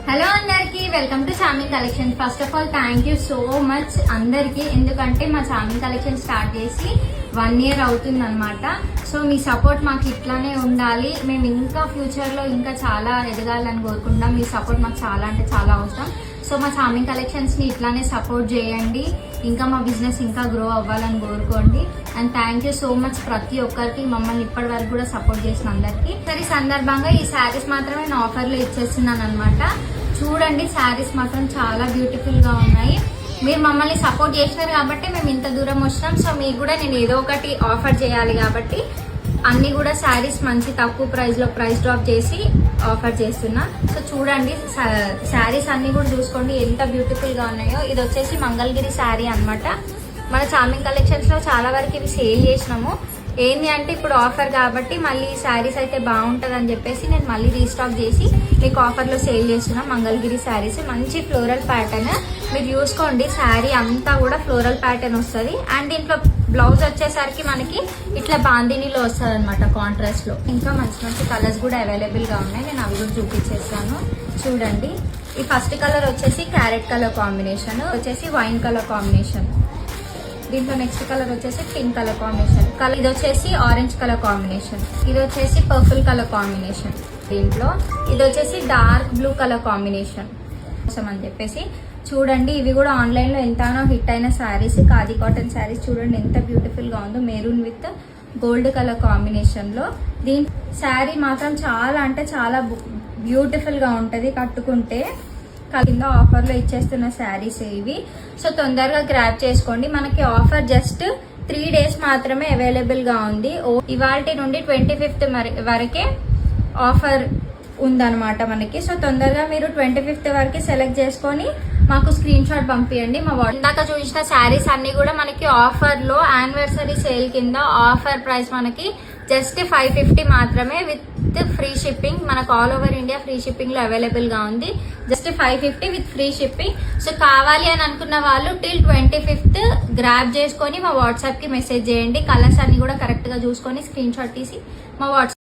Hello అందరికి welcome to charming collection. First of all thank you so much అందరికి, ఎందుకంటే మా చామింగ్ కలెక్షన్ స్టార్ట్ చేసి 1 year అవుతుంది అనమాట. సో మీ సపోర్ట్ మాకు ఇట్లానే ఉండాలి, మేము ఇంకా ఫ్యూచర్లో ఇంకా చాలా ఎదగాలని కోరుకుంటాం. మీ సపోర్ట్ మాకు చాలా అంటే చాలా అవసరం. సో మా చామింగ్ కలెక్షన్స్ని ఇట్లానే సపోర్ట్ చేయండి, ఇంకా మా బిజినెస్ ఇంకా గ్రో అవ్వాలని కోరుకోండి. And thank you so much ప్రతి ఒక్కరికి, మమ్మల్ని ఇప్పటి వరకు కూడా సపోర్ట్ చేసిన అందరికి. సరే, సందర్భంగా ఈ శారీస్ మాత్రమే నేను ఆఫర్లో ఇచ్చేస్తున్నాను అనమాట. చూడండి, శారీస్ మాత్రం చాలా బ్యూటిఫుల్ గా ఉన్నాయి. మీరు మమ్మల్ని సపోర్ట్ చేసినారు కాబట్టి మేము ఇంత దూరం వచ్చినాం. సో మీకు కూడా నేను ఏదో ఒకటి ఆఫర్ చేయాలి కాబట్టి అన్ని కూడా శారీస్ మంచి తక్కువ ప్రైస్ లో ప్రైస్ డ్రాప్ చేసి ఆఫర్ చేస్తున్నా. సో చూడండి, శారీస్ అన్ని కూడా చూసుకోండి ఎంత బ్యూటిఫుల్ గా ఉన్నాయో. ఇది వచ్చేసి మంగళగిరి శారీ అన్నమాట. మన చామింగ్ కలెక్షన్స్ లో చాలా వరకు ఇవి సేల్ చేసినాము. ఏంటి అంటే ఇప్పుడు ఆఫర్ కాబట్టి మళ్ళీ శారీస్ అయితే బాగుంటుంది అని చెప్పేసి నేను మళ్ళీ రీస్టాక్ చేసి మీకు ఆఫర్లో సేల్ చేస్తున్నా. మంగళగిరి శారీస్ మంచి ఫ్లోరల్ ప్యాటర్న్, మీరు చూసుకోండి శారీ అంతా కూడా ఫ్లోరల్ ప్యాటర్న్ వస్తుంది. అండ్ దీంట్లో బ్లౌజ్ వచ్చేసరికి మనకి ఇట్లా బాందినీలో వస్తుంది అనమాట కాంట్రాస్ట్ లో. ఇంకా మంచి మంచి కలర్స్ కూడా అవైలబుల్ గా ఉన్నాయి, నేను అవి కూడా చూపించేస్తాను. చూడండి, ఈ ఫస్ట్ కలర్ వచ్చేసి క్యారెట్ కలర్ కాంబినేషన్, వచ్చేసి వైన్ కలర్ కాంబినేషన్. దీంట్లో నెక్స్ట్ కలర్ వచ్చేసి పింక్ కలర్ కాంబినేషన్. ఇది వచ్చేసి ఆరెంజ్ కలర్ కాంబినేషన్. ఇది వచ్చేసి పర్పుల్ కలర్ కాంబినేషన్. దీంట్లో ఇది వచ్చేసి డార్క్ బ్లూ కలర్ కాంబినేషన్ కోసం అని చెప్పేసి చూడండి. ఇవి కూడా ఆన్లైన్ లో ఎంతనో హిట్ అయిన శారీస్, ఖాదీ కాటన్ శారీస్. చూడండి ఎంత బ్యూటిఫుల్ గా ఉందో, maroon with gold colour combination లో. దీని శారీ మాత్రం చాలా అంటే చాలా బ్యూటిఫుల్ గా ఉంటది కట్టుకుంటే. కింద ఆఫర్ లో ఇచ్చేస్తున్న శారీస్ ఇవి. సో తొందరగా గ్రాబ్ చేసుకోండి. మనకి ఆఫర్ జస్ట్ 3 days మాత్రమే అవైలబుల్ గా ఉంది. ఇవాల్టి నుండి 25th వరకే ఆఫర్ ఉందన్నమాట మనకి. సో తొందరగా మీరు 25th వరకు సెలెక్ట్ చేసుకొని మాకు స్క్రీన్ షాట్ పంపించండి. మా ఇందాక చూసిన శారీస్ అన్ని కూడా మనకి ఆఫర్ లో యానివర్సరీ సేల్ కింద ఆఫర్ ప్రైస్ మనకి జస్ట్ 550 మాత్రమే విత్ ఫ్రీ షిప్పింగ్. మనకు all over India free shipping లో అవైలబుల్ గా ఉంది. Just 550 with free shipping. So కావాలి అని అనుకున్న వాళ్ళు టిల్ 25th గ్రాబ్ చేసుకొని మా వాట్సాప్ కి మెసేజ్ చేయండి. కలర్స్ అన్ని కూడా కరెక్ట్ గా చూసుకొని స్క్రీన్ షాట్ తీసి మా వాట్సాప్